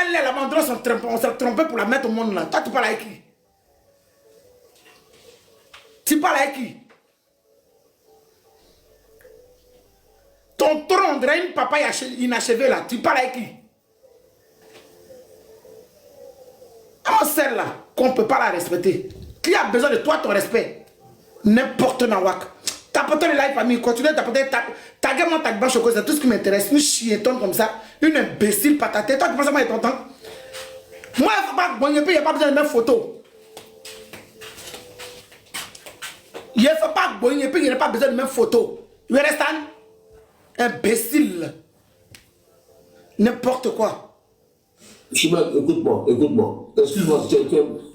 Elle est la mandrose, on s'est trompé pour la mettre au monde là. Toi, tu parles avec qui? Tu parles avec qui? Ton tronc, on dirait une papaye inachevée là. Tu parles avec qui? On celle là qu'on ne peut pas la respecter. Qui a besoin de toi, ton respect? N'importe nawak. Tapoter les lives famille, continue à tapoter. Taguez-moi ta bâche au cause, c'est tout ce qui m'intéresse. Une chiétonne comme ça, une imbécile patate. Toi, tu penses que moi, je suis content? Moi, il ne faut pas. Bon, il n'y a pas besoin de mettre photo. Il ne faut pas. Bon, il n'y a pas besoin de mettre photo. You understand? Imbécile. N'importe quoi. Chimène, écoute-moi. Excuse-moi,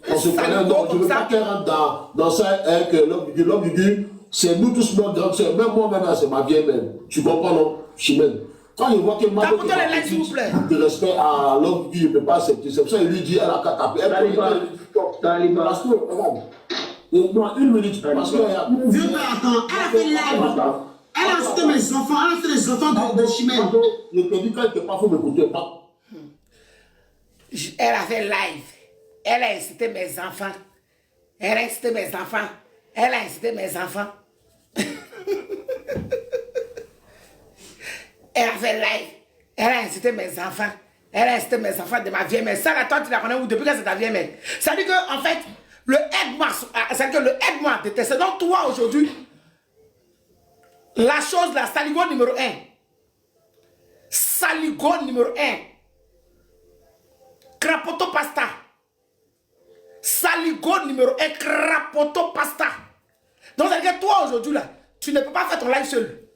on se connaît, non, je ne veux pas qu'elle rentre dans ça, que l'homme du c'est nous tous notre grande soeur, même moi maintenant, c'est ma vieille même. Tu comprends, non, Chimène? Quand il voit que ma de respect à l'homme du je ne peux pas accepter. C'est pour ça qu'il lui dit, elle a qu'à taper. Parce que, regarde, non, une minute, parce que, Vieux père, attends, elle a fait live. Elle a incité mes enfants, elle a incité les enfants de Chimène. Je te dis, quand il ne peut pas, il faut m'écouter, pas. Elle a fait live. Elle a incité mes enfants. Elle a incité mes enfants. Elle a incité mes enfants. Elle a fait live. Elle a incité mes enfants. Elle a incité mes enfants de ma vieille mère. Ça, là, toi, tu la connais où depuis que c'est ta vieille mère. Ça dit que, en fait, le aide-moi, c'est-à-dire que le aide-moi déteste. Donc, toi, aujourd'hui, la chose, la saligo numéro 1. Saligo numéro 1. Crapoto pasta. Saligo numéro 1, crapoto pasta. Donc, ça veut dire que toi, aujourd'hui, là, tu ne peux pas faire ton live seul.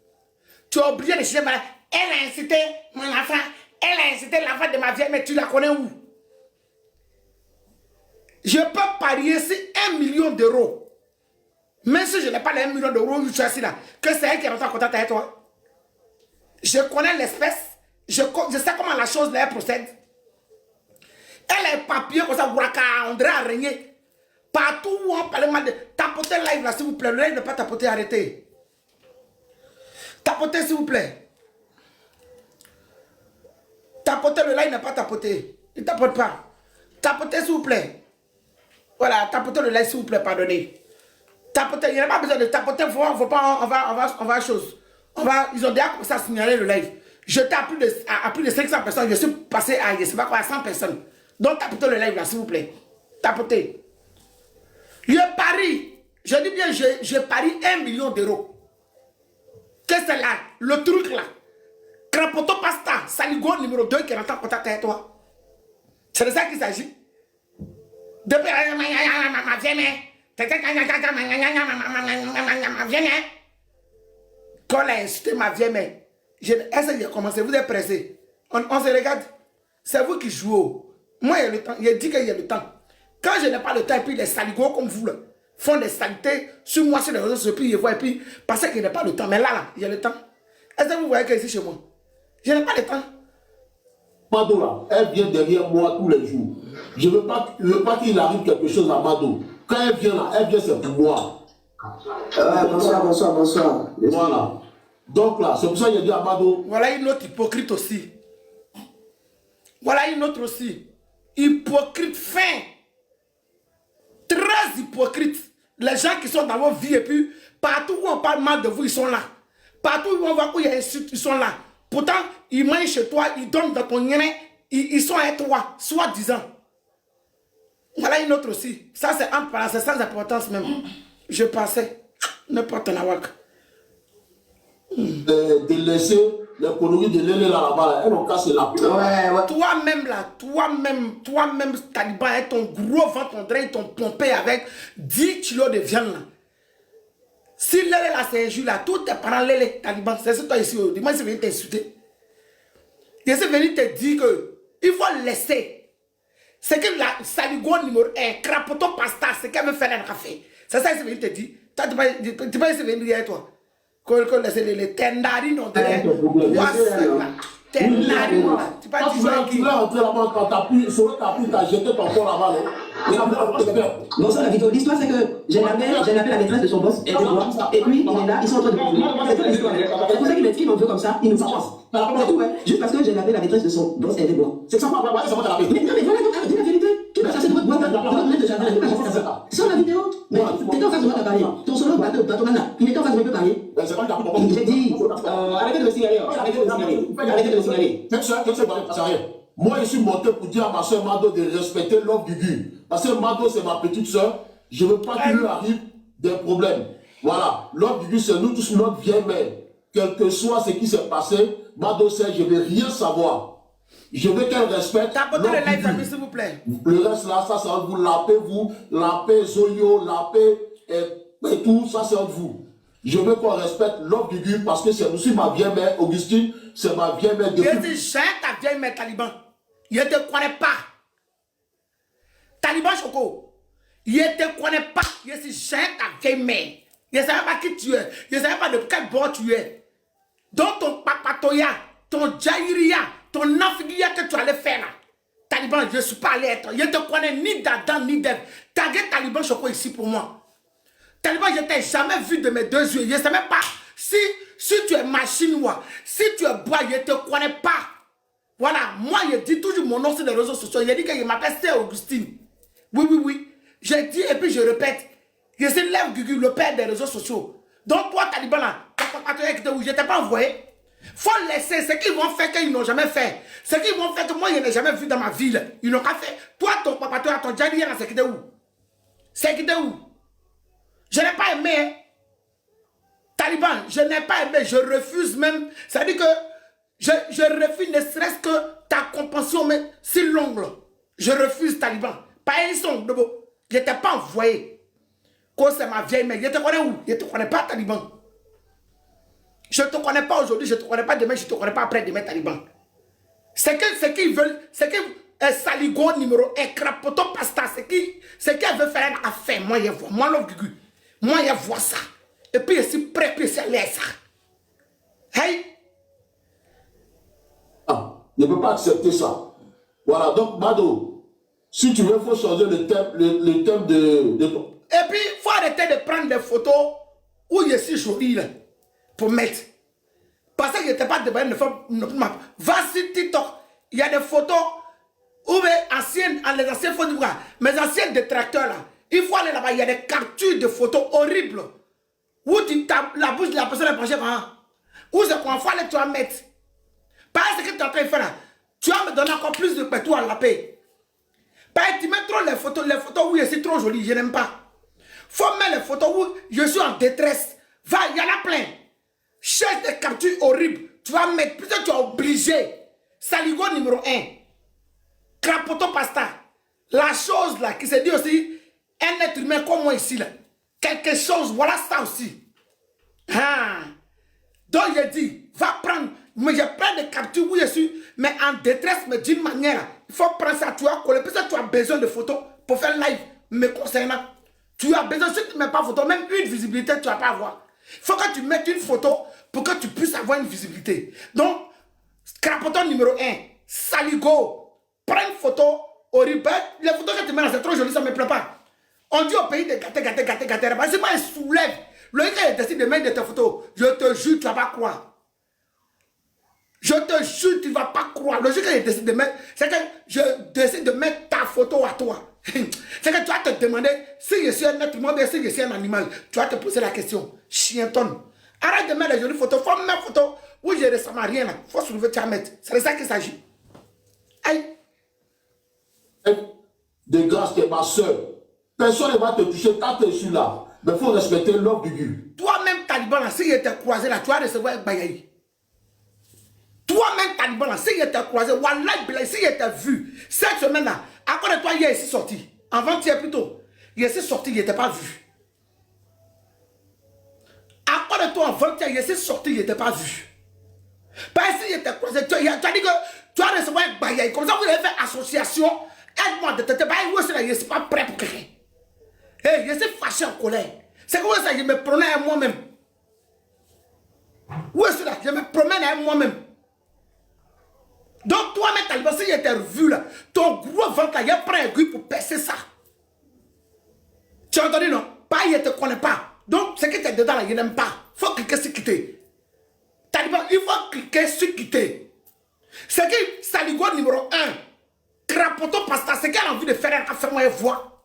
Tu as oublié de chercher malade. Elle a incité mon enfant. Elle a incité l'enfant de ma vieille, mais tu la connais où? Je peux parier sur 1 million d'euros. Même si je n'ai pas les 1 million d'euros, je suis assis là, que c'est elle qui est rentrée en contact avec toi. Je connais l'espèce. Je sais comment la chose là procède. Elle a un papier comme ça, on dirait araignée. Partout où on parle mal de tapoter live là, s'il vous plaît. Le live ne pas tapoter, arrêtez. Tapoter, s'il vous plaît. Tapoter, le live n'a pas tapoté. Il ne tapote pas. Tapoter, s'il vous plaît. Voilà, tapoter le live, s'il vous plaît, pardonnez. Tapoter, il n'y a pas besoin de tapoter, on va chose. Ils ont déjà commencé à signaler le live. J'étais à plus de 500 personnes, je suis passé à, je sais pas quoi, à 100 personnes. Donc tapotez le live là, s'il vous plaît. Tapotez. Je parie, je dis bien, je parie 1 million d'euros. Qu'est-ce que c'est là? Le truc là. Crapoto pasta, saligo numéro 2 qui rentre en contact avec toi. C'est de ça qu'il s'agit. Depuis ma vieille mère. Quand elle a insulté ma vieille mère, est-ce que j'ai commencé? Vous êtes pressé. On se regarde. C'est vous qui jouez. Moi, il y a le temps. Il dit qu'il y a le temps. Quand je n'ai pas le temps, et puis les saligots comme vous là, font des saletés sur moi, sur les réseaux sociaux, puis je vois, et puis parce qu'il n'y a pas le temps. Mais là, il y a le temps. Est-ce que vous voyez qu'elle est ici chez moi? Je n'ai pas le temps. Mado là, elle vient derrière moi tous les jours. Je ne veux pas qu'il arrive quelque chose à Mado. Quand elle vient là, elle vient c'est pour moi. Bonsoir. Voilà. Donc là, c'est pour ça qu'il a dit à Mado. Voilà une autre hypocrite aussi. Voilà une autre aussi. Hypocrite fin. Très hypocrite. Les gens qui sont dans vos vies et puis partout où on parle mal de vous, ils sont là. Partout où on voit où il y a insulte, ils sont là. Pourtant, ils mangent chez toi, ils donnent dans ton nez, ils sont à toi, soi-disant. Voilà une autre aussi. Ça, c'est entre parenthèses, sans importance même. Je pensais, n'importe nawak. De laisser les conneries de l'élé là-bas, elles ont cassé la peau. Ouais. Toi-même là, toi-même, Taliban, avec ton gros ventre, on dirait, ils t'ont pompé avec 10 kilos de viande là. Si l'élé là, c'est un jus là, tous tes parents l'élé, Taliban, c'est toi ici, dis-moi, c'est venu t'insulter. Je suis venu te dire que il faut laisser. C'est que la saligo numéro 1, crapoto pasta, c'est qu'elle veut faire un café. C'est ça que je suis venu te dire. Toi, tu vas essayer de venir derrière toi. Qu'on laisse les tendarines, on dirait. Tendarines, tu pas du genre qui. Tu vas entrer là-bas quand t'as pris, t'as jeté ton corps là-bas, non? Non, ça, la vidéo. L'histoire, c'est que j'ai appelé la maîtresse de son boss, et puis il est là, ils sont en train de parler. C'est toute l'histoire. C'est pour ça qu'il m'écrit un peu comme ça, il nous avance. C'est tout, ouais. Juste parce que j'ai appelé la maîtresse de son boss, elle est moi. C'est ça, voilà, c'est moi qui l'ai appelé. Mais non, mais voilà, dis la vérité. Tu vas chercher de votre boîte de jardin. Sur la vidéo, mais t'étais en face de moi, t'as parlé. Ton solo, Batomana, il était en face de moi, il peut parler. C'est pas le cas. J'ai dit, arrêtez de me signaler. Arrêtez de me signaler. Arrêtez de me signaler. Quelque chose, ça rien. Moi, je suis monté pour dire à ma soeur Mado de respecter l'homme Gugu. Parce que Mado, c'est ma petite soeur. Je ne veux pas qu'il lui arrive des problèmes. Voilà. L'homme Gugu, c'est nous tous notre vieille mère. Quel que soit ce qui s'est passé, Mado sait, je ne veux rien savoir. Je veux qu'elle respecte. Tapotez le live, famille, s'il vous plaît. Le reste là, ça va vous, lapez Zoyo, lapez et tout, ça c'est entre vous. Je veux qu'on respecte l'homme Gugu parce que c'est aussi ma vieille mère, Augustine, c'est ma vieille mère depuis. Je dis, j'ai ta vieille mère Taliban. Je ne te connais pas. Taliban Choco. Je ne te connais pas. Je suis j'ai ta vieille mère. Je ne savais pas qui tu es. Je ne savais pas de quel bord tu es. Donc ton papatoya, ton jaïria, ton nafigia que tu allais faire là. Taliban, je ne suis pas allé être. Je ne te connais ni d'Adam ni d'Ève. Taguez Taliban Choco ici pour moi. Taliban, je ne t'ai jamais vu de mes deux yeux. Je ne sais même pas si tu es machinois, si tu es bois, je ne te connais pas. Voilà, moi je dis toujours mon nom sur les réseaux sociaux. Je dis que je m'appelle Sœur Augustine. Oui. Je dis et puis je répète. Je suis Lève Gugu, le père des réseaux sociaux. Donc toi, Taliban, là, je ne t'ai pas envoyé. Faut laisser ce qu'ils vont faire qu'ils n'ont jamais fait. Ce qu'ils vont faire que moi je n'ai jamais vu dans ma ville. Ils n'ont pas fait. Toi, ton papa, toi, ton Djani, c'est qui de où? C'est qui de où? Je n'ai pas aimé. Hein? Taliban, je n'ai pas aimé. Je refuse même. Ça veut dire que je refuse ne serait-ce que ta compassion, mais si longue. Je refuse, Taliban. Pas un son de beau. Je ne t'ai pas envoyé. Quand c'est ma vieille mère. Je te connais où? Je ne te connais pas, Taliban. Je ne te connais pas aujourd'hui, je ne te connais pas demain, je ne te connais pas après-demain, Taliban. C'est qu'ils veulent, c'est que Saligo numéro 1, Crapoto Pasta, c'est qu'elle veut faire une affaire. Moi, je vois. Moi, Gugu. Moi, je vois ça. Et puis, je suis prêt, puis c'est l'air ça. Hey! Ah, je ne peux pas accepter ça. Voilà, donc, Mado, si tu veux, il faut changer le thème de ton. Et puis, il faut arrêter de prendre des photos où je suis joli, là, pour mettre. Parce que je n'étais pas de de faire. Va sur TikTok, il y a des photos où les anciennes photos, mes anciens détracteurs, là, il faut aller là-bas, il y a des captures de photos horribles. Où la bouche de la personne est penchée par où c'est qu'on faut aller, tu vas mettre. Parce que tu es en train de faire là, tu vas me donner encore plus de pétou à la paix. Parce que tu mets trop les photos où je suis trop jolie, je n'aime pas. Faut mettre les photos où je suis en détresse. Va, il y en a plein. Cherche des captures horribles. Tu vas mettre, peut-être tu es obligé. Saligo numéro 1. Crapoto Pasta. La chose là qui se dit aussi, un être humain comme moi ici là. Quelque chose, voilà ça aussi. Ah. Donc je dis, va prendre, mais je prends des captures où je suis, mais en détresse, mais d'une manière. Il faut prendre ça, tu as collé. Peut-être tu as besoin de photos pour faire live, me concernant. Tu as besoin, si tu ne mets pas photo, même une visibilité, tu ne vas pas avoir. Il faut que tu mettes une photo pour que tu puisses avoir une visibilité. Donc, Crapoton numéro 1, Saligo, prends une photo horrible. Les photos que tu mets là, c'est trop joli, ça ne me plaît pas. On dit au pays de gâter. Parce que moi, il soulève. Le gars décide de mettre tes photos. Je te jure, tu ne vas pas croire. Je te jure, tu ne vas pas croire. Le jour que je décide de mettre, c'est que je décide de mettre ta photo à toi. C'est que tu vas te demander si je suis un être humain ou si je suis un animal. Tu vas te poser la question. Chienton. Arrête de mettre les jolies photos. Il faut mettre photos où je ne ressemble à rien. Il faut soulever, tu vas mettre. C'est de ça qu'il s'agit. Aïe. De grâce, tu es ma soeur. Personne ne va te toucher quand tu es sur là. Mais il faut respecter l'homme du Dieu. Toi-même, Taliban, là, si je t'ai croisé là, tu vas recevoir un bayaï. Toi-même, Taliban, là, si je t'ai croisé, Wallah, si je t'ai vu, cette semaine-là, à cause de toi, il est ici sorti. Avant-hier plutôt. Il est ici sorti, il n'était pas vu. À cause de toi, avant-hier, il est ici sorti, il n'était pas vu. Parce que si je t'ai croisé, tu as dit que tu vas recevoir un bayaï. Comme ça, vous allez faire association. Aide-moi de te bailler. Où est-ce que je ne suis pas prêt pour quelqu'un? Hey, je suis fâché en colère. C'est comme ça que je me promène à moi-même. Où est-ce que je me promène à moi-même? Donc, toi-même, Taliban, si je t'ai revu là, ton gros ventre là, il a pris un aiguille pour percer ça. Tu as entendu, non? Pas, il ne te connaît pas. Donc, ce qui est dedans là, il n'aime pas. Il faut que quelqu'un s'y quitte. Taliban, il faut cliquer sur quitter. C'est que Saligo numéro 1, Crapoto Pasta, c'est qu'elle a envie de faire un affaire, moi, elle voit.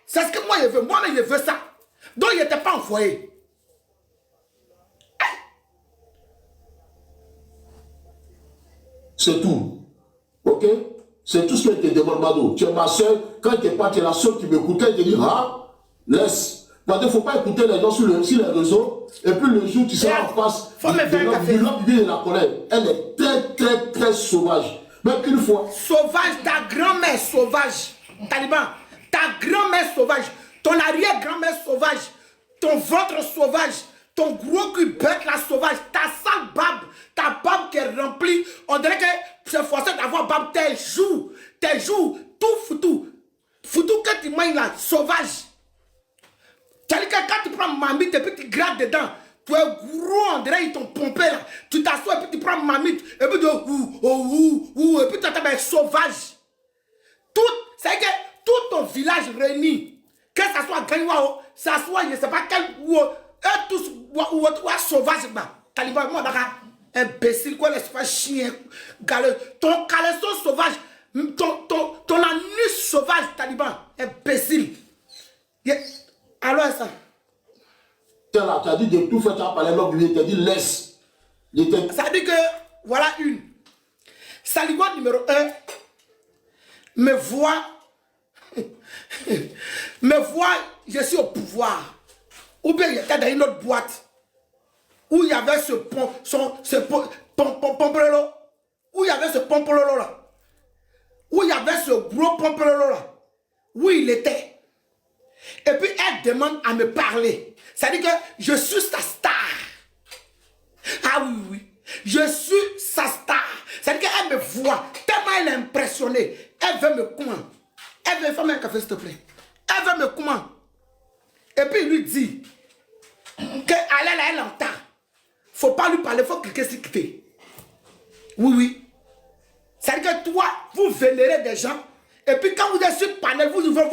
C'est ce que moi, je veux. Moi-même, je veux ça. Donc, il n'était pas envoyé. C'est tout. Ok? C'est tout ce que je te demande, Mado. Tu es ma soeur. Quand tu es pas, tu es la soeur qui m'écoutait. Tu te dis, ah, laisse. Parce qu'il ne faut pas écouter les gens sur les réseaux. Et puis le jour, tu seras en face de l'homme de la colère. Elle est très, très, très sauvage. Même qu'une fois. Sauvage, ta grand-mère sauvage. Taliban, ta grand-mère sauvage. Ton arrière-grand-mère sauvage. Ton ventre sauvage. Ton gros cul bête la sauvage. Ta sale barbe. Ta barbe qui est remplie. On dirait que c'est forcé d'avoir barbe. Tes joues, tout foutu. Foutu que tu manges là, sauvage. C'est-à-dire que quand tu prends mamite et puis tu grattes dedans, tu es gros, on dirait qu'ils t'ont pompé là. Tu t'assois et puis tu prends mamite et puis tu et puis tu t'appelles sauvage. C'est que tout ton village réuni, que ça soit Gagnoua, ça soit, je ne sais pas quel, eux tous, ou sauvage, Taliban, moi, d'accord, imbécile, quoi, laisse pas chien, ton caleçon sauvage, ton anus sauvage, Taliban, imbécile. Alors ça. Tu as dit de tout faire, tu as parlé l'homme, tu as dit laisse. Ça dit que, voilà une. Saligo numéro 1 me voit, je suis au pouvoir. Ou bien il était dans une autre boîte où il y avait ce pompololo, où il y avait ce pompololo là, où il y avait ce gros pompololo là, où il était. Et puis elle demande à me parler. Ça dit que je suis sa star. Ah oui, oui. Je suis sa star. Ça dit qu'elle me voit. Tellement elle est impressionnée. Elle veut me comment. Elle veut faire un café, s'il te plaît. Elle veut me comment. Et puis il lui dit qu'elle est en retard. Faut pas lui parler, faut cliquer sur quitter. Oui, oui. Ça dit que toi, vous vénérez des gens. Et puis quand vous êtes sur le panel, vous ouvrez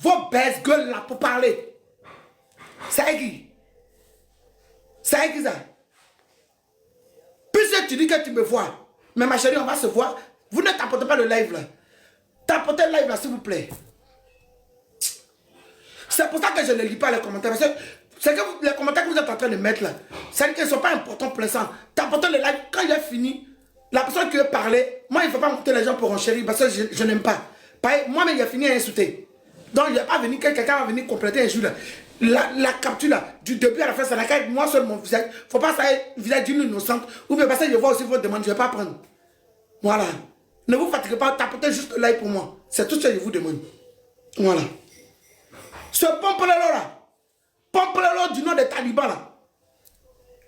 vos baisses gueules là pour parler. C'est qui? C'est qui ça? Puisque tu dis que tu me vois. Mais ma chérie, on va se voir. Vous ne tapotez pas le live là. Tapotez le live là, s'il vous plaît. C'est pour ça que je ne lis pas les commentaires. C'est que les commentaires que vous êtes en train de mettre là, c'est qu'ils ne sont pas importants pour l'instant. Tapotez le live. Quand il est fini, la personne qui veut parler, moi il ne faut pas monter les gens pour enchérir parce que je n'aime pas. Moi-même, il a fini à insulter. Donc, il n'y a pas venu, quelqu'un va venir compléter un jour là. La capture là, du début à la fin, ça n'a qu'à être moi seul mon visage. Il ne faut pas ça être le visage d'une innocente. Ou bien parce que je vois aussi votre demande, je ne vais pas prendre. Voilà. Ne vous fatiguez pas, tapotez juste le like pour moi. C'est tout ce que je vous demande. Voilà. Ce Pompololo là, Pompololo du nom des talibans là,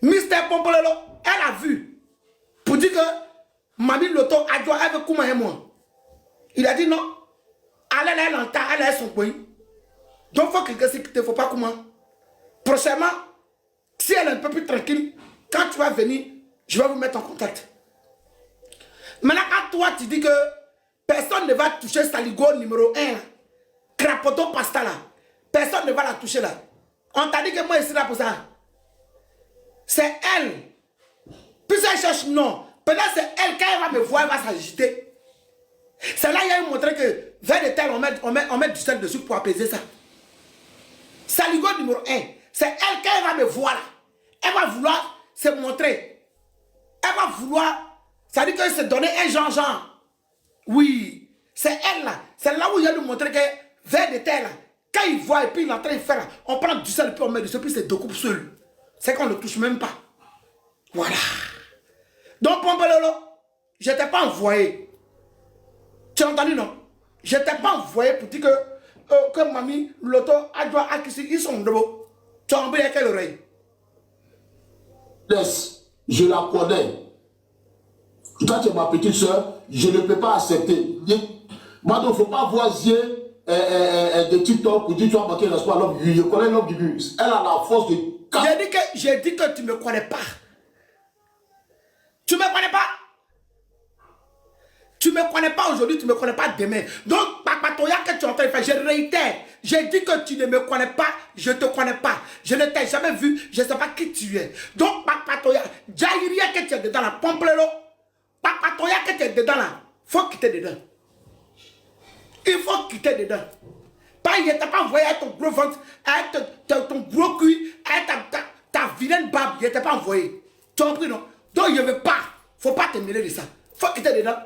Mister Pompololo, elle a vu. Pour dire que Mami Loto a dit, elle veut comment et moi. Il a dit non. Elle est en temps, elle est son pays. Donc il faut que quelqu'un ne faut pas comment. Prochainement, si elle est un peu plus tranquille, quand tu vas venir, je vais vous mettre en contact. Maintenant, quand toi tu dis que personne ne va toucher Saligo numéro 1, Crapoto Pasta là, personne ne va la toucher là. On t'a dit que moi je suis là pour ça. C'est elle. Puis elle cherche non. Peut-être c'est elle, quand elle va me voir, elle va s'agiter. C'est là qu'il a montré que vers des tels, on met du sel dessus pour apaiser ça. Saligo numéro 1, c'est elle, quand elle va me voir là, elle va vouloir se montrer. Elle va vouloir, ça dit qu'elle se donner un genre. Oui, c'est elle là. C'est là où il a lui montrer que vers des tels là, quand il voit et puis il est en train de faire là, on prend du sel et puis on met dessus, puis c'est découpe seul. C'est qu'on ne touche même pas. Voilà. Donc, Pompololo, je ne t'ai pas envoyé. Tu as entendu, non? Je ne t'ai pas envoyé pour dire que Mami Loto a droit à qui ils sont debout. Tu as envoyé à quelle oreille? Laisse, je la connais. Toi, tu es ma petite soeur, je ne peux pas accepter. Maintenant, il ne faut pas voisier de TikTok pour dire que tu as manqué l'espoir à l'homme du but. Je connais l'homme du but. Elle a la force de... J'ai dit que tu ne me connais pas. Tu ne me connais pas? Tu ne me connais pas aujourd'hui, tu ne me connais pas demain. Donc, papatoya que tu es en train de faire, je réitère. J'ai dit que tu ne me connais pas, je ne te connais pas. Je ne t'ai jamais vu, je ne sais pas qui tu es. Donc, papatoya, Jaïria que tu es dedans là, pompe-le. Papatoya que tu es dedans là, faut quitter dedans. Il faut quitter dedans. Pas, il ne t'a pas envoyé avec ton gros ventre, avec ton gros cul, avec ta vilaine barbe, il ne t'a pas envoyé. Tu as compris, non? Donc, il ne veut pas. Il ne faut pas te mêler de ça. Il faut quitter dedans.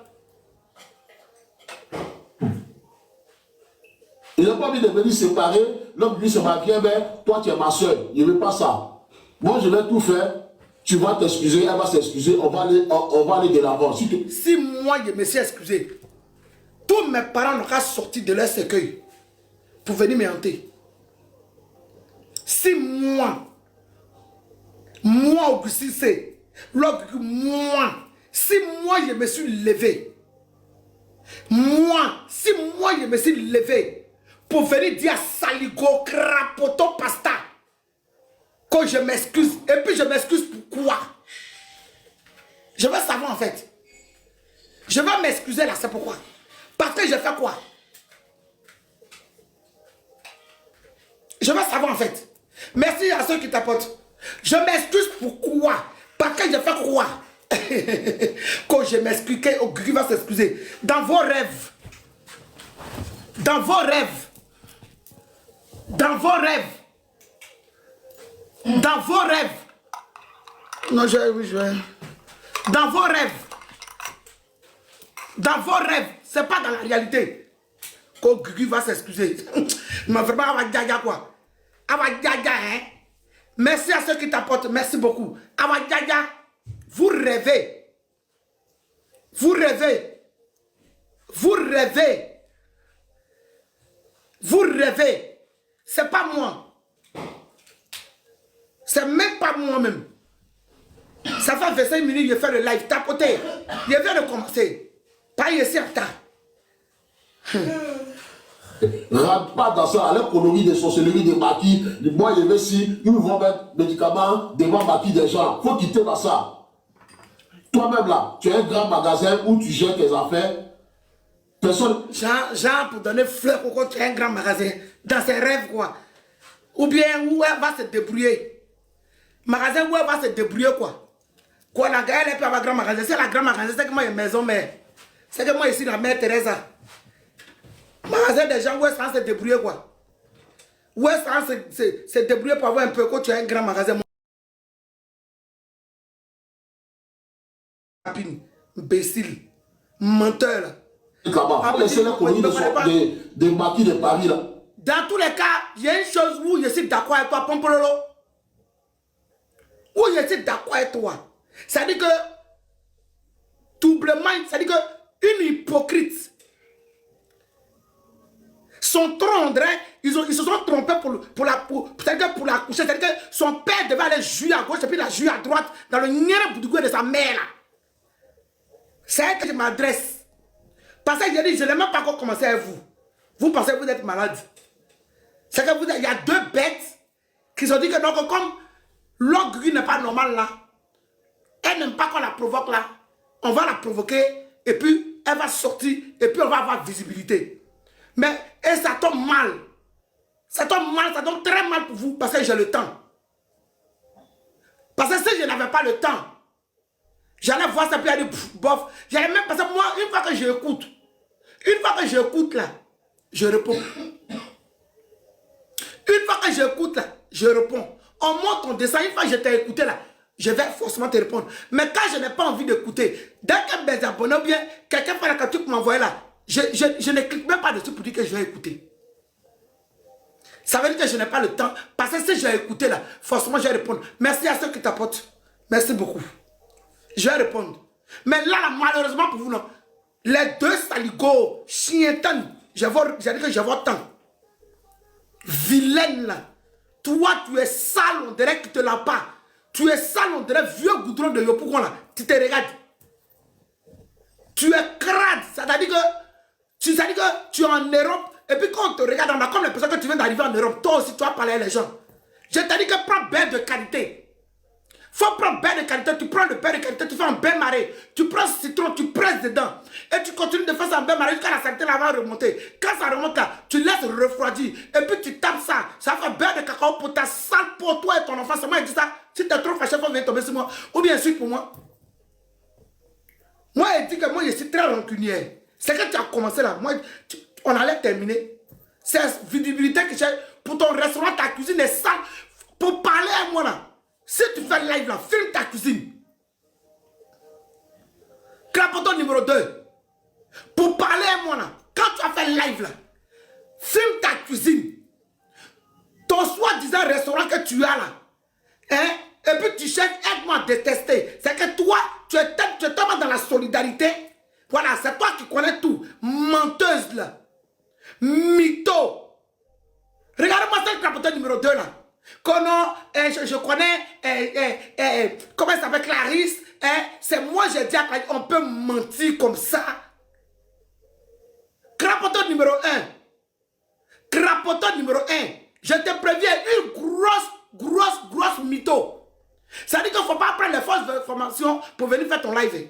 Il n'a pas envie de venir séparer. L'homme lui se marie bien, mais toi tu es ma soeur. Il ne veut pas ça. Moi je vais tout faire. Tu vas t'excuser, elle va s'excuser. On va aller de l'avant. Si moi je me suis excusé, tous mes parents n'ont qu'à sortir de leur cercueil pour venir me hanter. Si moi, Augustin, c'est si moi je me suis levé, si moi je me suis levé pour venir dire à Saligo, Crapoto, Pasta, que je m'excuse, et puis je m'excuse pourquoi? Je veux savoir en fait. Je vais m'excuser là, c'est pourquoi? Parce que je fais quoi? Je veux savoir en fait. Merci à ceux qui tapotent. Je m'excuse pourquoi? Parce que je fais quoi? Quand je m'excuse, qui va s'excuser? Dans vos rêves. Dans vos rêves. Dans vos rêves. Dans vos rêves. Non, dans vos rêves. Dans vos rêves. C'est pas dans la réalité. Quand Gugu va s'excuser. Mais vraiment, Awa Djaja quoi. Awa Djaja, hein. Merci à ceux qui t'apportent. Merci beaucoup. Awa Djaja, vous rêvez. Vous rêvez. Vous rêvez. Vous rêvez. C'est pas moi. C'est même pas moi-même. Ça fait 25 minutes, je fais le live. Tapoter. Je viens de commencer. Pas ici en retard. Rentre pas dans ça. À la colonie des sorcelleries, des maquis. Moi, je vais ici. Ils vont mettre médicaments devant maquis des gens. Faut quitter dans ça. Toi-même là, tu as un grand magasin où tu gères tes affaires. Personne. Jean, pour donner fleur, pourquoi tu as un grand magasin dans ses rêves, quoi. Ou bien où elle va se débrouiller. Magasin où elle va se débrouiller, quoi. Quoi, la gare, elle peut avoir un grand magasin. C'est la grand magasin, c'est que moi, il y a une maison, mais. C'est que moi, ici, la mère Teresa. Magasin des gens où elle se débrouiller, quoi. Où elle se débrouiller pour avoir un peu, quand tu as un grand magasin. Imbécile. Menteur, là. Laissez la colonie des maquis de Paris, là. Dans tous les cas, il y a une chose où je suis d'accord avec toi, Pompololo. Où je suis d'accord avec toi. C'est-à-dire que, doublement, c'est-à-dire que, une hypocrite, son tronc, ils se sont trompés pour la coucher. C'est-à-dire que son père devait aller jouer à gauche et puis la jouer à droite dans le nière boudougo de sa mère, là. C'est à elle que je m'adresse. Parce que j'ai dit, je n'ai même pas encore commencé avec vous. Vous pensez que vous êtes malade. C'est que il y a deux bêtes qui se sont dit que non, que comme l'orgueil n'est pas normal là, elle n'aime pas qu'on la provoque là, on va la provoquer et puis elle va sortir et puis on va avoir visibilité. Mais et ça tombe mal. Ça tombe mal, ça tombe très mal pour vous parce que j'ai le temps. Parce que si je n'avais pas le temps, j'allais voir ça puis aller bof. J'allais même parce que moi, une fois que j'écoute là, je réponds. Une fois que j'écoute là, je réponds. On monte, on descend. Une fois que je t'ai écouté là, je vais forcément te répondre. Mais quand je n'ai pas envie d'écouter, dès que mes abonnés ou bien quelqu'un fait la capture pour m'envoyer là, je ne clique même pas dessus pour dire que je vais écouter. Ça veut dire que je n'ai pas le temps. Parce que si je vais écouter là, forcément je vais répondre. Merci à ceux qui t'apportent. Merci beaucoup. Je vais répondre. Mais là, malheureusement pour vous, non. Les deux saligots, chientan, j'ai dit que j'ai votre temps. Vilaine là. Toi, tu es sale, on dirait que tu ne l'as pas. Tu es sale, on dirait vieux goudron de Yopougon là. Tu te regardes. Tu es crade. C'est-à-dire que tu es en Europe. Et puis quand on te regarde, on a comme l'impression que tu viens d'arriver en Europe. Toi aussi, tu vas parler à les gens. Je t'ai dit que prends bain de qualité. Faut prendre beurre de qualité, tu prends le beurre de qualité, tu fais un bain maré. Tu prends ce citron, tu presses dedans. Et tu continues de faire ça en bain maré jusqu'à la saleté là va remonter. Quand ça remonte là, tu laisses refroidir. Et puis tu tapes ça. Ça fait beurre de cacao pour ta sale pour toi et ton enfant. C'est moi qui dis ça. Si tu es trop fâché, il faut venir tomber sur moi. Ou bien suite pour moi. Moi, il dit que moi, je suis très rancunier. C'est que tu as commencé là. Moi, on allait terminer. C'est la visibilité que j'ai pour ton restaurant, ta cuisine est sale. Pour parler à moi là. Si tu fais live là, filme ta cuisine. Crapoton numéro 2. Pour parler à moi là, quand tu as fait live là, filme ta cuisine. Ton soi-disant restaurant que tu as là. Hein? Et puis tu cherches, aide-moi à détester. C'est que toi, tu es tellement dans la solidarité. Voilà, c'est toi qui connais tout. Menteuse là. Mytho. Regarde-moi ça, le crapoton numéro 2 là. Je connais, comment ça s'appelle, Clarisse. C'est moi, j'ai dit à Clarisse, on peut mentir comme ça. Crapoton numéro 1. Crapoton numéro 1. Je te préviens, une grosse mytho. Ça dit qu'il ne faut pas prendre les fausses informations pour venir faire ton live.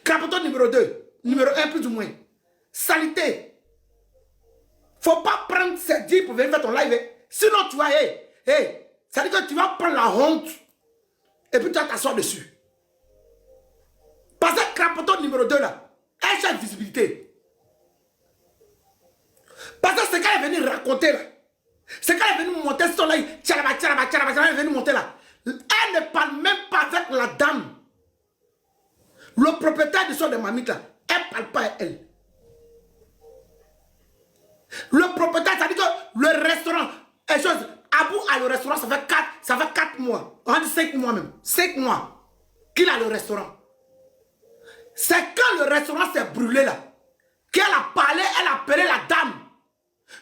Crapoton numéro 2. Numéro 1 plus ou moins. Salité. Faut pas prendre ces dits pour venir faire ton live. Sinon tu vas, ça dit que tu vas prendre la honte. Et puis tu vas t'asseoir dessus. Parce que crapoton numéro 2 là, elle cherche visibilité. Parce que c'est quand elle est venue raconter là. C'est quand elle est venue monter son là, elle est venue monter là. Elle ne parle même pas avec la dame. Le propriétaire de son de mamie là, elle ne parle pas à elle. Le propriétaire, ça dit que le restaurant, Abou a le restaurant, ça fait 4 mois. On dit 5 mois même. 5 mois qu'il a le restaurant. C'est quand le restaurant s'est brûlé là, qu'elle a parlé, elle a appelé la dame.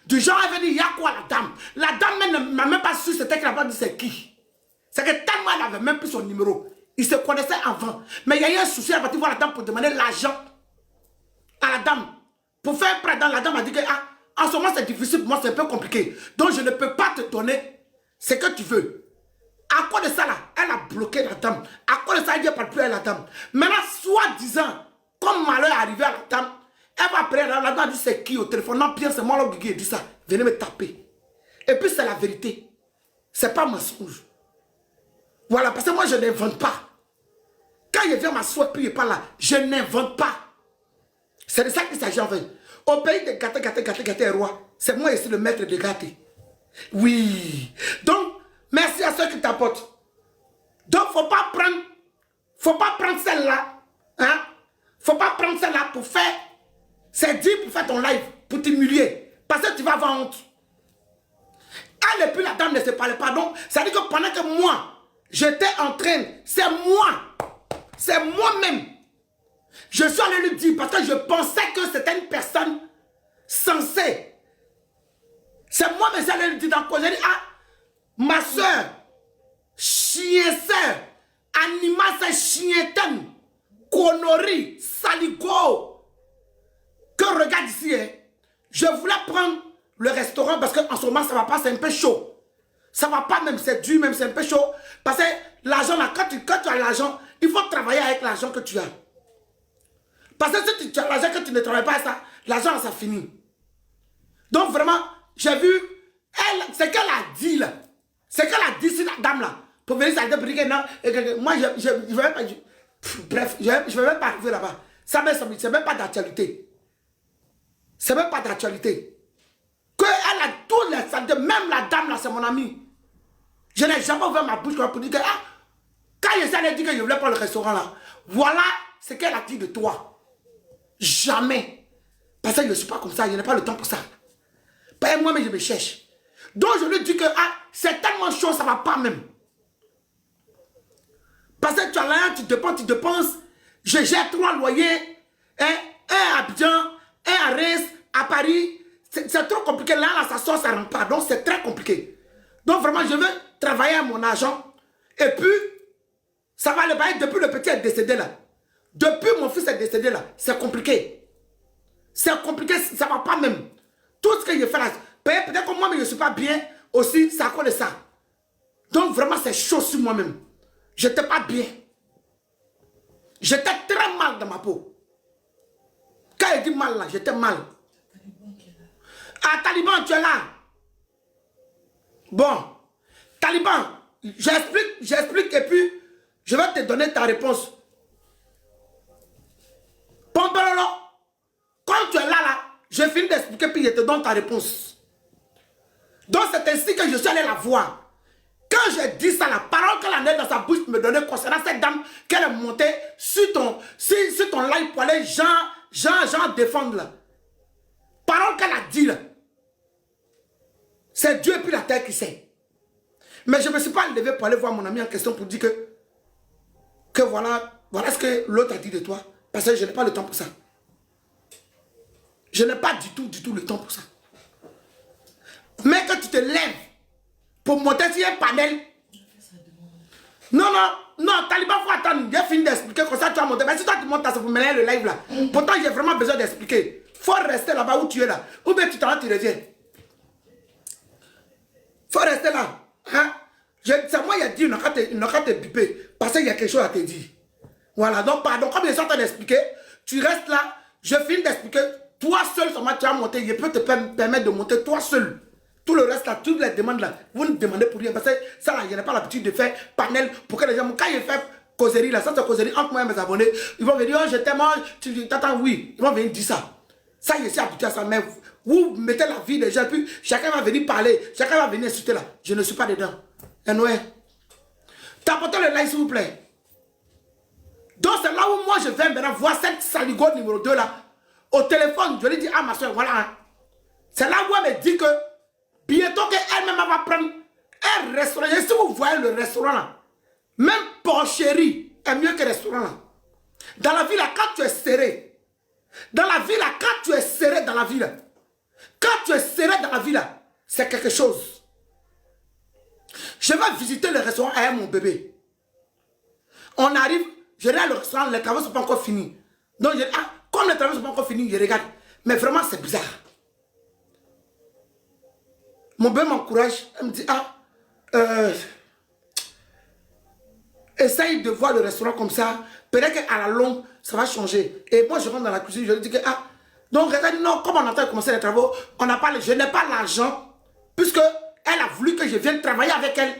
Du genre, elle veut dire, il y a quoi la dame? La dame ne m'a même pas su c'était qu'elle n'a pas dit c'est qui. C'est que tellement elle n'avait même plus son numéro. Il se connaissait avant. Mais il y a eu un souci, elle va voir la dame pour demander l'argent à la dame. Pour faire un prêt, la dame a dit que en ce moment c'est difficile pour moi, c'est un peu compliqué. Donc je ne peux pas te donner ce que tu veux. À cause de ça là, elle a bloqué la dame. À cause de ça, elle ne parle plus à la dame. Maintenant, soi-disant, comme malheur est arrivé à la dame, elle va appeler la dame, dit c'est qui au téléphone? Non, Pierre, c'est moi là qui dit ça. Venez me taper. Et puis c'est la vérité. C'est pas mensonge. Voilà, parce que moi je n'invente pas. Quand il vient m'asseoir puis il parle là, je n'invente pas. C'est de ça qu'il s'agit en fait. Au pays de gâter roi, c'est moi ici le maître de gâter. Oui. Donc, merci à ceux qui t'apportent. Donc, faut pas prendre celle-là. Hein? Faut pas prendre celle-là pour faire. C'est dit pour faire ton live, pour t'humilier. Parce que tu vas avoir honte. Elle et puis la dame ne se parlaient pas. Donc, ça dit que pendant que moi, j'étais en train, c'est moi-même. Je suis allé lui dire parce que je pensais que c'était une personne censée. C'est moi-même qui suis allé lui dire dans quoi. J'ai dit, ma soeur, chien-sœur, animal, c'est chien-ten, connerie, saligo. Que regarde ici, hein. Je voulais prendre le restaurant parce qu'en ce moment, ça ne va pas, c'est un peu chaud. Ça ne va pas même, c'est dur, même c'est un peu chaud. Parce que l'argent, là, quand tu as l'argent, il faut travailler avec l'argent que tu as. Parce que si tu as l'argent que tu ne travailles pas avec ça, l'argent, ça finit. Donc vraiment, j'ai vu, c'est qu'elle a dit là. C'est qu'elle a dit, si la dame là, pour venir s'arrêter pour dire que non, moi je ne vais même pas. Bref, je ne vais même pas arriver là-bas. Ça c'est même pas d'actualité. C'est même pas d'actualité. Qu'elle a tous les saletés, même la dame là, c'est mon amie. Je n'ai jamais ouvert ma bouche pour dire que, quand elle a dit que je ne voulais pas le restaurant là, voilà ce qu'elle a dit de toi. Jamais. Parce que je ne suis pas comme ça, je n'ai pas le temps pour ça. Parce que moi-même, je me cherche. Donc je lui dis que c'est tellement chaud, ça ne va pas même. Parce que tu as là, tu dépenses. Je gère 3 loyers, un à Abidjan, un à Reims, à Paris. C'est trop compliqué. Là, ça sort, ça ne rentre pas. Donc c'est très compliqué. Donc vraiment, je veux travailler à mon argent. Et puis, ça va le bailler depuis le petit est décédé là. Depuis mon fils est décédé là, c'est compliqué. C'est compliqué, ça ne va pas même. Tout ce que je fais là, peut-être que moi, mais je ne suis pas bien aussi, c'est à cause de ça. Donc vraiment, c'est chaud sur moi-même. J'étais pas bien. J'étais très mal dans ma peau. Quand il dit mal là, j'étais mal. Ah, Taliban, tu es là. Bon, Taliban, j'explique et puis je vais te donner ta réponse. Pombololo, quand tu es là, je finis d'expliquer puis je te donne ta réponse. Donc c'est ainsi que je suis allé la voir. Quand j'ai dit ça, la parole qu'elle en a dans sa bouche me donnait concernant cette dame qu'elle est montée sur ton live pour aller Jean défendre là. Parole qu'elle a dit là. C'est Dieu et puis la terre qui sait. Mais je ne me suis pas levé pour aller voir mon ami en question pour dire que voilà ce que l'autre a dit de toi. Parce que je n'ai pas le temps pour ça. Je n'ai pas du tout le temps pour ça. Mais que tu te lèves pour monter sur un panel. Non, Taliban, il faut attendre. J'ai fini d'expliquer comme ça, tu vas monter. Mais si toi tu montes, ça pour mener le live là. Pourtant, j'ai vraiment besoin d'expliquer. Il faut rester là-bas où tu es là. Ou bien tu t'en vas, tu reviens. Il faut rester là. Hein? C'est moi qui ai dit, il n'a qu'à te biper. Parce qu'il y a quelque chose à te dire. Voilà, donc pardon, comme je suis en train d'expliquer, tu restes là, je finis d'expliquer. Toi seul, seulement tu vas monter. Je peux te permettre de monter toi seul. Tout le reste là, toutes les demandes là, vous ne demandez pour rien. Parce que ça là, je n'ai pas l'habitude de faire panel pour que les gens, quand je fais causerie là, ça c'est causerie entre moi et mes abonnés, ils vont venir, oh je t'aime, tu t'attends, oui, ils vont venir dire ça. Ça, je suis habitué à ça, mais vous mettez la vie des gens, puis chacun va venir parler, chacun va venir insulter là. Je ne suis pas dedans. Anyway, tapotez le like s'il vous plaît. Donc c'est là où moi je vais maintenant voir cette saligo numéro 2 là. Au téléphone, je lui dis, ah ma soeur, voilà. Hein. C'est là où elle me dit que bientôt qu'elle-même va prendre un restaurant. Et si vous voyez le restaurant là, même porcherie est mieux que le restaurant là. Dans la vie là, quand tu es serré, dans la vie là, quand tu es serré dans la vie là, quand tu es serré dans la vie là, c'est quelque chose. Je vais visiter le restaurant avec mon bébé. On arrive, je regarde le restaurant, les travaux ne sont pas encore finis. Donc, comme les travaux ne sont pas encore finis, je regarde. Mais vraiment, c'est bizarre. Mon bébé m'encourage, elle me dit, essaye de voir le restaurant comme ça. Peut-être qu'à la longue, ça va changer. Et moi, je rentre dans la cuisine, je lui dis que, donc, regarde, non, comme on entend commencer les travaux, on n'a pas, je n'ai pas l'argent, puisque elle a voulu que je vienne travailler avec elle.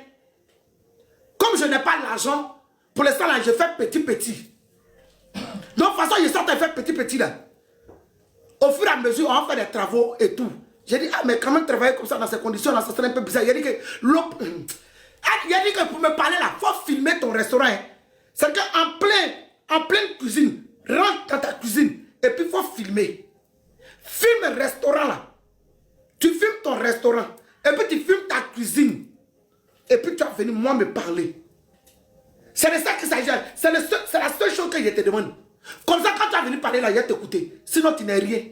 Comme je n'ai pas l'argent, pour l'instant, là, je fais petit. Donc, de toute façon, je suis en train de faire petit là. Au fur et à mesure, on va faire des travaux et tout. J'ai dit, mais quand même travailler comme ça, dans ces conditions-là, ça serait un peu bizarre. Il a dit que pour me parler là, il faut filmer ton restaurant. Hein. C'est qu'en pleine cuisine, rentre dans ta cuisine et puis il faut filmer. Filme le restaurant là. Tu filmes ton restaurant et puis tu filmes ta cuisine. Et puis tu vas venir moi me parler. C'est de ça qu'il s'agit. C'est la seule chose que je te demande. Comme ça, quand tu vas venir parler là, je vais t'écouter. Sinon, tu n'es rien.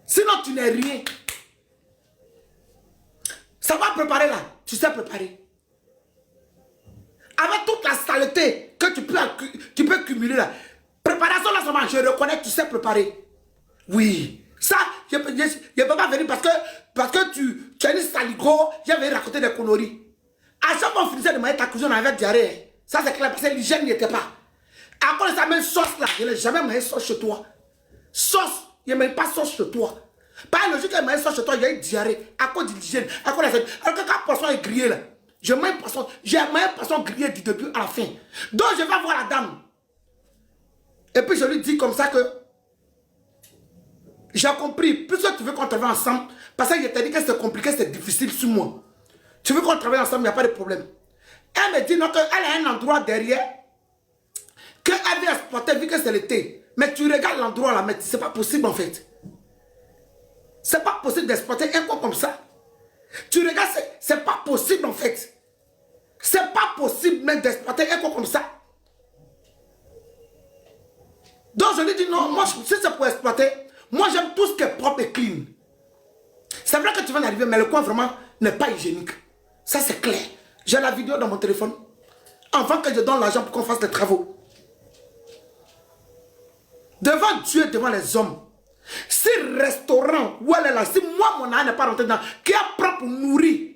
Sinon, tu n'es rien. Ça va préparer là. Tu sais préparer. Avec toute la saleté que tu peux cumuler là. Préparation là, seulement, je reconnais que tu sais préparer. Oui. Ça, je ne peux pas venir parce que tu es une saligo, je vais raconter des conneries. À chaque fois qu'on finissait de manger ta cuisine, on avait diarrhée. Ça, c'est clair, parce que l'hygiène n'y était pas. À cause de ça, même sauce là, je n'ai jamais mangé sauce chez toi. Sauce, je ne mets pas sauce chez toi. Par la logique, je mangé sauce chez toi, il y a eu diarrhée. À cause de l'hygiène, à cause de ça. Alors que quand le poisson est grillé là, j'ai mangé un poisson grillé du début à la fin. Donc, je vais voir la dame. Et puis, je lui dis comme ça que j'ai compris, puisque tu veux qu'on travaille ensemble, parce que je t'ai dit que c'est compliqué, c'est difficile sur moi. Tu veux qu'on travaille ensemble, il n'y a pas de problème. Elle me dit non, qu'elle a un endroit derrière, qu'elle veut exploiter vu que c'est l'été. Mais tu regardes l'endroit là, mais c'est pas possible en fait. C'est pas possible d'exploiter un coin comme ça. Tu regardes, c'est pas possible en fait. C'est pas possible même d'exploiter un coin comme ça. Donc je lui dis non, moi si c'est pour exploiter, moi j'aime tout ce qui est propre et clean. C'est vrai que tu vas en arriver, mais le coin vraiment n'est pas hygiénique. Ça c'est clair. J'ai la vidéo dans mon téléphone. Avant que je donne l'argent pour qu'on fasse les travaux. Devant Dieu, devant les hommes. Si restaurant, où elle est là, si moi mon âne n'est pas rentré dedans, qui a propre pour nourrir,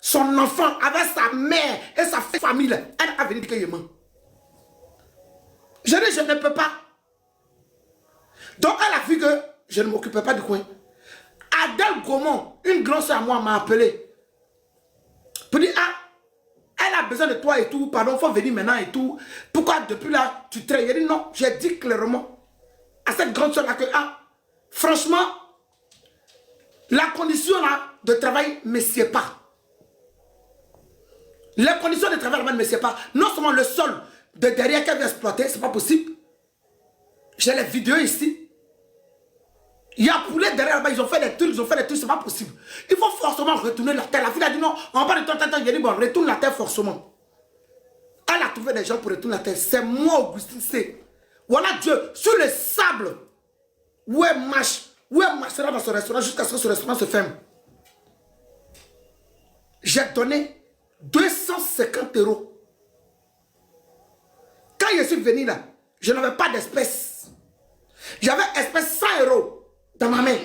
son enfant, avec sa mère et sa famille, elle a venu dire qu'il est mort. Je dis, je ne peux pas. Donc, elle a vu que je ne m'occupais pas du coin. Adèle Gaumont, une grande soeur à moi, m'a appelé. Pour dire, ah, elle a besoin de toi et tout, pardon, il faut venir maintenant et tout. Pourquoi depuis là, tu traînes? J'ai dit non, j'ai dit clairement à cette grande soeur là que, ah, franchement, la condition là de travail ne me sied pas. Les conditions de travail là ne me sied pas. Non seulement le sol de derrière qu'elle veut exploiter, c'est pas possible. J'ai les vidéos ici. Il y a poulet derrière là-bas, ils ont fait des trucs, c'est pas possible. Il faut forcément retourner la terre. La fille a dit non, on va pas de temps. J'ai dit bon, retourne la terre forcément. Elle a trouvé des gens pour retourner la terre. C'est moi, Augustin, c'est. Voilà Dieu, sur le sable, où elle marchera dans ce restaurant jusqu'à ce que ce restaurant se ferme. J'ai donné 250 €. Quand je suis venu là, je n'avais pas d'espèces. J'avais espèce 100 € dans ma main.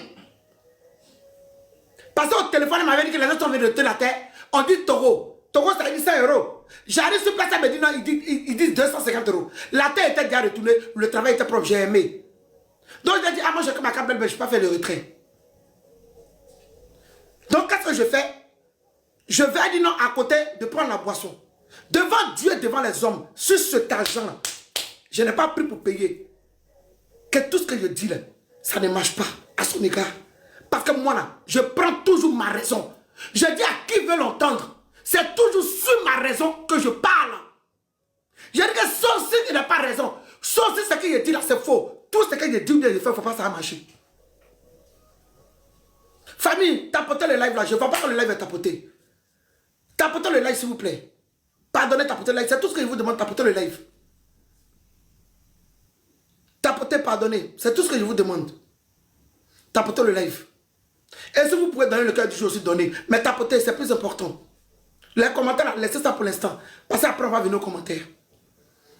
Parce qu'au téléphone, il m'avait dit que les autres ont venu de la terre. On dit Togo. Togo, ça dit 100 €. J'arrive sur place, elle me dit non, ils disent 250 €. La terre était déjà retournée, le travail était propre, j'ai aimé. Donc j'ai dit, ah moi j'ai comme ma carte, je ne peux pas faire le retrait. Donc qu'est-ce que je fais? Je vais dire non à côté de prendre la boisson. Devant Dieu, devant les hommes, sur cet argent-là, je n'ai pas pris pour payer. Que tout ce que je dis là, ça ne marche pas à son égard. Parce que moi là, je prends toujours ma raison. Je dis à qui veut l'entendre. C'est toujours sur ma raison que je parle. Je dis que sauf si il n'a pas raison. Sauf si ce que je dis là c'est faux. Tout ce que je dis, il ne faut pas ça marcher. Famille, tapotez le live là. Je ne vois pas que le live est tapoté. Tapotez le live s'il vous plaît. Pardonnez, tapotez le live. C'est tout ce que je vous demande, tapotez le live. Tapotez, pardonnez. C'est tout ce que je vous demande. Tapotez le live. Et si vous pouvez donner le cœur du jour aussi, donnez. Mais tapotez, c'est plus important. Les commentaires, laissez ça pour l'instant. Parce qu'après, on va venir aux commentaires.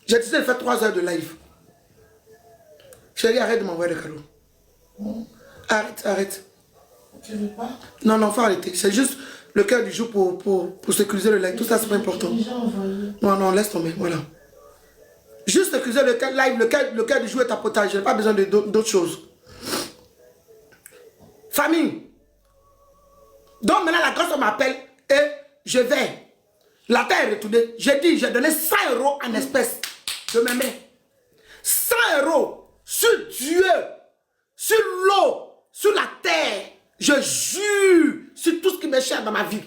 J'ai décidé de faire 3 heures de live. Chérie, arrête de m'envoyer le cadeau. Arrête. Tu veux pas? Non, faut arrêter. C'est juste le cœur du jour pour sécuriser le live. Tout ça, c'est pas important. Non, laisse tomber. Voilà. Juste sécuriser le live, le cœur du jour est tapotage. Je n'ai pas besoin d'autre chose. Famille. Donc maintenant, la grâce m'appelle et je vais. La terre est retournée. J'ai dit, j'ai donné 100 € en espèces. Je me mets 100 € sur Dieu, sur l'eau, sur la terre. Je jure sur tout ce qui m'est cher dans ma vie.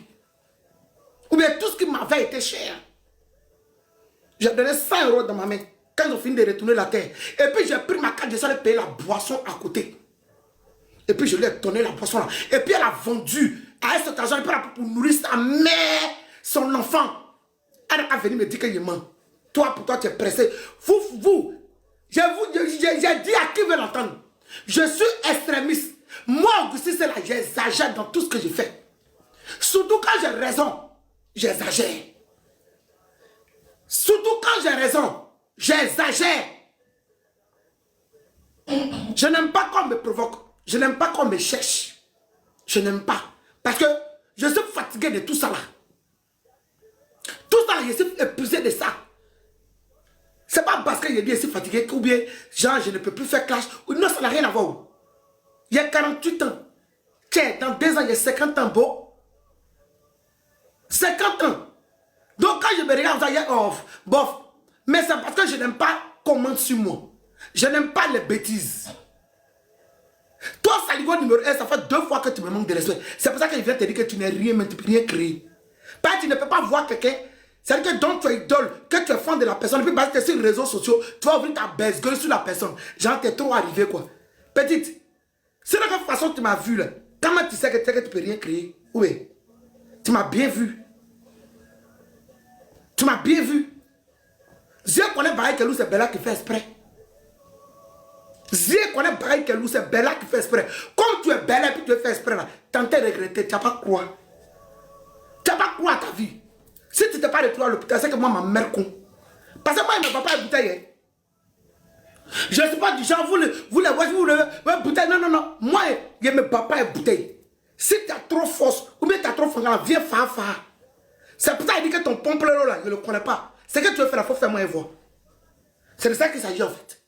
Ou bien tout ce qui m'avait été cher. J'ai donné 100 € dans ma main. Quand ils ont fini de retourner la terre. Et puis j'ai pris ma carte de sang et payé la boisson à côté. Et puis je lui ai donné la boisson là. Et puis elle a vendu à cet argent pour nourrir sa mère, son enfant. Elle a venu me dire qu'il est mort. Toi, pour toi, tu es pressé. J'ai dit à qui veut l'entendre. Je suis extrémiste. Moi, Augustin, c'est là, j'exagère dans tout ce que je fais. Surtout quand j'ai raison, j'exagère. Surtout quand j'ai raison, j'exagère. Je n'aime pas qu'on me provoque. Je n'aime pas qu'on me cherche. Je n'aime pas. Parce que je suis fatigué de tout ça là. Tout ça là, je suis épuisé de ça. C'est pas parce que je dis je suis fatigué ou bien genre je ne peux plus faire clash. Non, ça n'a rien à voir. Il y a 48 ans. Tiens, dans 2 ans, il y a 50 ans, beau. 50 ans. Donc quand je me regarde, il y a bof. Mais c'est parce que je n'aime pas qu'on mente sur moi. Je n'aime pas les bêtises. Toi, Saligo numéro 1, ça fait 2 fois que tu me manques de respect. C'est pour ça que je viens te dire que tu n'es rien, mais tu ne peux rien créer. Parce que tu ne peux pas voir quelqu'un. C'est-à-dire que donc tu es idole, que tu es fan de la personne, et puis parce que tu es sur les réseaux sociaux, tu vas ouvrir ta baisse-gueule sur la personne. Genre, t'es trop arrivé, quoi. Petite, c'est de quelle façon tu m'as vu, là. Comment tu sais que tu ne peux rien créer? Oui. Tu m'as bien vu. Tu m'as bien vu. Je connais pareil que nous, c'est Bella qui fait exprès. Je connais pareil que nous, c'est Bella qui fait exprès. Comme tu es Bella et puis tu fais exprès, là, t'entends regretter, tu n'as pas quoi. Tu n'as pas quoi à ta vie. Si tu n'es pas retrouvé à l'hôpital, c'est que moi, ma mère con. Parce que moi, il ne me va pas à bouteille. Hein. Je ne suis pas du genre, vous le bouteille. Non. Moi, je ne me bats pas à bouteille. Si tu as trop force, ou bien tu as trop fangant, viens faire. C'est pour ça qu'il dit que ton pompe-là, je ne le connais pas. C'est que tu veux faire la faut faire moi et voir. C'est de ça qu'il s'agit en fait.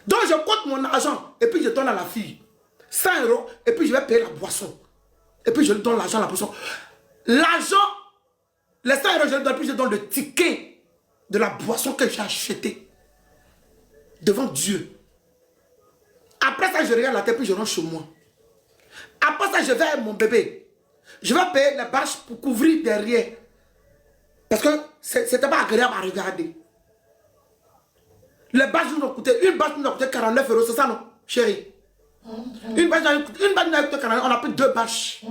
Donc je compte mon argent et puis je donne à la fille 100 € et puis je vais payer la boisson. Et puis je lui donne l'argent à la boisson. L'argent, les 100 € je lui donne, puis je donne le ticket de la boisson que j'ai acheté devant Dieu. Après ça, je regarde la tête puis je rentre chez moi. Après ça, je vais avec mon bébé. Je vais payer les bâches pour couvrir derrière. Parce que c'était pas agréable à regarder. Les bâches nous ont coûté, une bâche nous a coûté 49 €, c'est ça non, chérie? Une bâche nous a coûté 49 €, on a pris 2 bâches.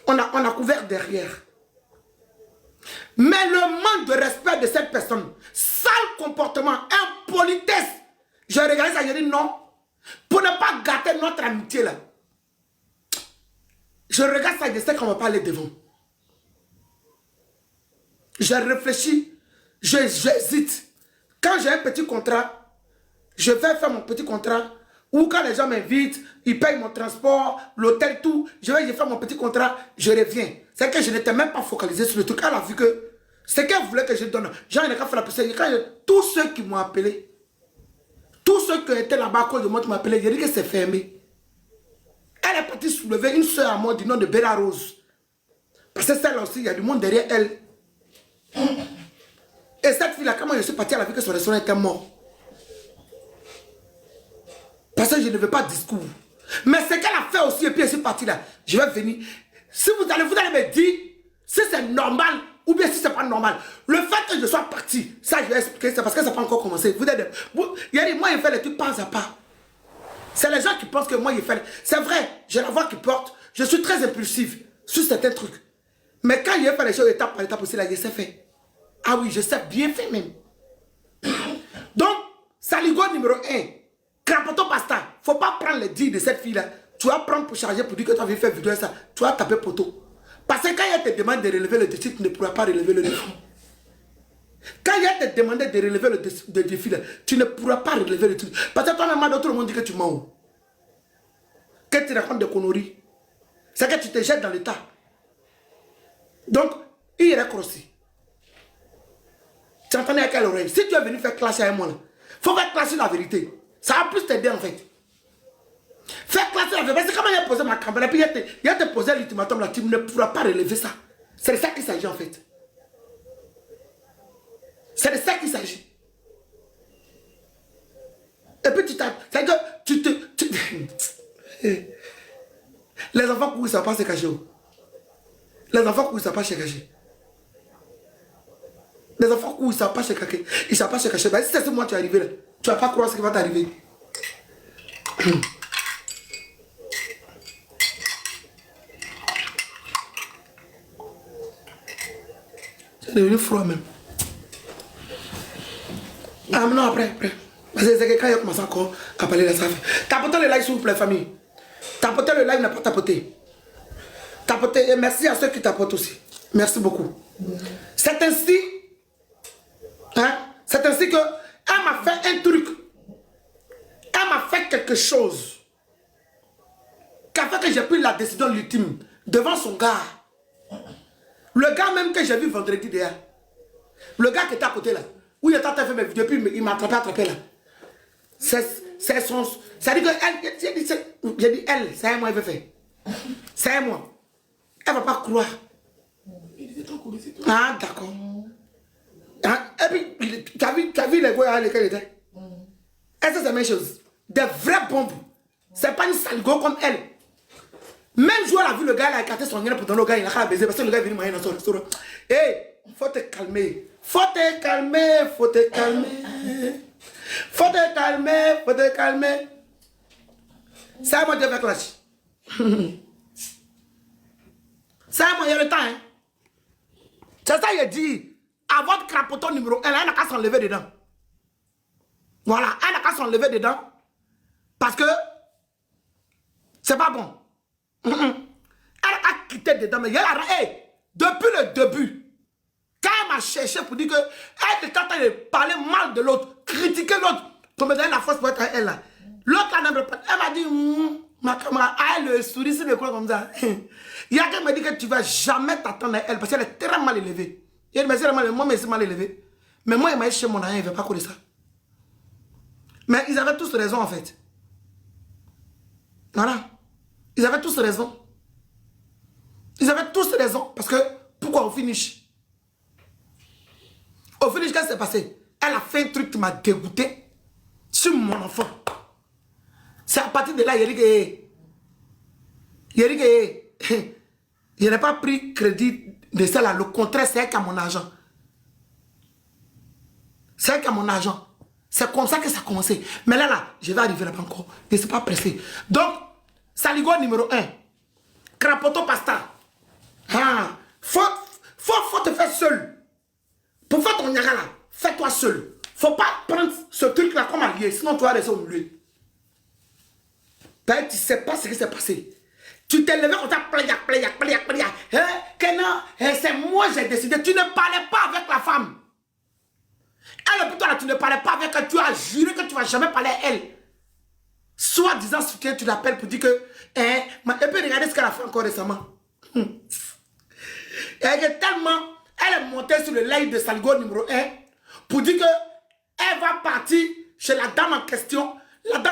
On a couvert derrière. Mais le manque de respect de cette personne, sale comportement, impolitesse, je regarde ça, je dis non, pour ne pas gâter notre amitié là. Je regarde ça, je sais qu'on va pas aller devant. Je réfléchis, j'hésite. Quand j'ai un petit contrat, je vais faire mon petit contrat. Ou quand les gens m'invitent, ils payent mon transport, l'hôtel, tout. Je vais faire mon petit contrat, je reviens. C'est que je n'étais même pas focalisé sur le truc. Elle a vu que c'est qu'elle voulait que je donne. Jean, il a fait la personne. Tous ceux qui m'ont appelé, tous ceux qui étaient là-bas à cause de moi qui m'ont appelé, j'ai dit que c'est fermé. Elle est partie soulever une soeur à moi du nom de Bella Rose. Parce que celle-là aussi, il y a du monde derrière elle. Et cette fille-là, quand moi je suis parti, elle a vu que son restaurant était mort. Parce que je ne veux pas de discours. Mais ce qu'elle a fait aussi, et puis elle est partie là, je vais venir. Si vous allez me dire si c'est normal ou bien si c'est pas normal. Le fait que je sois parti, ça je vais expliquer, c'est parce que ça n'a pas encore commencé. Moi, il fait les trucs pas à pas. C'est les gens qui pensent que moi, il fait. C'est vrai, j'ai la voix qui porte. Je suis très impulsif sur certains trucs. Mais quand il fait les choses étape par étape aussi, là, je sais faire. Ah oui, je sais bien faire même. Donc, saligo numéro 1. Crapoton pasta. Faut pas prendre les dires de cette fille-là. Tu vas prendre pour charger pour dire que tu as envie de faire vidéo et ça. Tu vas taper poteau. Parce que quand elle te demande de relever le défi, tu ne pourras pas relever le défi. Quand elle te demande de relever le défi, là, tu ne pourras pas relever le truc. Parce que toi-même, tout le monde dit que tu mens. Que tu racontes des conneries. C'est que tu te jettes dans l'état. Donc, il est crossé. Tu entends à quelle oreille? Si tu es venu faire clasher avec moi, il faut faire clasher la vérité. Ça va plus t'aider en fait. Faire classer la vérité. Parce que quand il a posé ma caméra, puis il a te posé l'ultimatum là, tu ne pourras pas relever ça. C'est de ça qu'il s'agit en fait. C'est de ça qu'il s'agit. Et puis tu t'as. C'est que tu te. Les enfants courent, ils ne savent pas se cacher. Les enfants courent, ils ne savent pas se cacher. Les enfants courent, ils ne savent pas se cacher. Ils ne savent pas se cacher. Ben, si c'est ce moment tu es arrivé là, tu ne vas pas croire ce qui va t'arriver. C'est devenu froid même. Ah non, après. Parce que c'est que quand il a commencé encore à parler de ça. Tapotez le like s'il vous plaît, famille. Tapotez le like, n'a pas tapoté. Tapotez, et merci à ceux qui tapotent aussi. Merci beaucoup. C'est ainsi, que elle m'a fait un truc. Elle m'a fait quelque chose qui a fait que j'ai pris la décision ultime devant son gars. Le gars même que j'ai vu vendredi derrière. Le gars qui était à côté là. Où il était en train de faire mes vidéos, puis il m'a attrapé là. C'est son... Ça dit que elle, j'ai dit elle, c'est moi, elle veut faire. C'est moi. Elle ne va pas croire. Ah, d'accord. Et puis, tu as vu les gars lesquels il était? Est-ce que c'est la même chose? Des vraies bombes. C'est pas une sale go comme elle. Même jour, elle a vu le gars, il a écarté son gars pour donner au gars, il a baiser parce que le gars est venu manger dans son restaurant. Hé, faut te calmer. Faut te calmer. Faut te calmer. C'est à moi de faire clash. C'est à moi, il y a le temps. Hein. C'est ça, il a dit. À votre crapoton numéro 1, elle n'a qu'à s'enlever dedans. Voilà, elle n'a qu'à s'enlever dedans. Parce que c'est pas bon. Elle a quitté dedans. Mais depuis le début, quand elle m'a cherché pour dire qu'elle était en train de parler mal de l'autre, critiquer l'autre, pour me donner la force pour être elle là. L'autre là, elle m'a dit, Ma camarade, elle le sourit sur le coin comme ça. Il y a quelqu'un qui me dit que tu ne vas jamais t'attendre à elle parce qu'elle est très mal élevée. Il dit, moi, mais c'est mal élevé. Mais moi, il m'a dit chez mon ami, il ne veut pas connaître ça. Mais ils avaient tous raison en fait. Voilà. Ils avaient tous raison. Ils avaient tous raison. Parce que, pourquoi au finish? Au finish, qu'est-ce qui s'est passé? Elle a fait un truc qui m'a dégoûté sur mon enfant. C'est à partir de là, il a dit que je n'ai pas pris crédit de celle-là. Le contraire, c'est elle qui a mon argent. C'est elle qui a mon argent. C'est comme ça que ça a commencé. Mais là, je vais arriver là-bas encore. Je ne suis pas pressé. Donc, Saligo numéro 1. Crapoto pasta. Ah, faut te faire seul. Pour faire ton yaga là, fais-toi seul. Faut pas prendre ce truc-là comme allié. Sinon, tu vas rester au milieu. Tu ne sais pas ce qui s'est passé. Tu t'es levé comme ça, playa. Hein? Que non, c'est moi j'ai décidé. Tu ne parlais pas avec la femme. Elle, plutôt là, tu ne parlais pas avec elle. Tu as juré que tu ne vas jamais parler à elle. Soit disant soutien, tu l'appelles pour dire que. Et puis regardez ce qu'elle a fait encore récemment. Elle est tellement. Elle est montée sur le live de Saligo numéro 1 pour dire que elle va partir chez la dame en question. La dame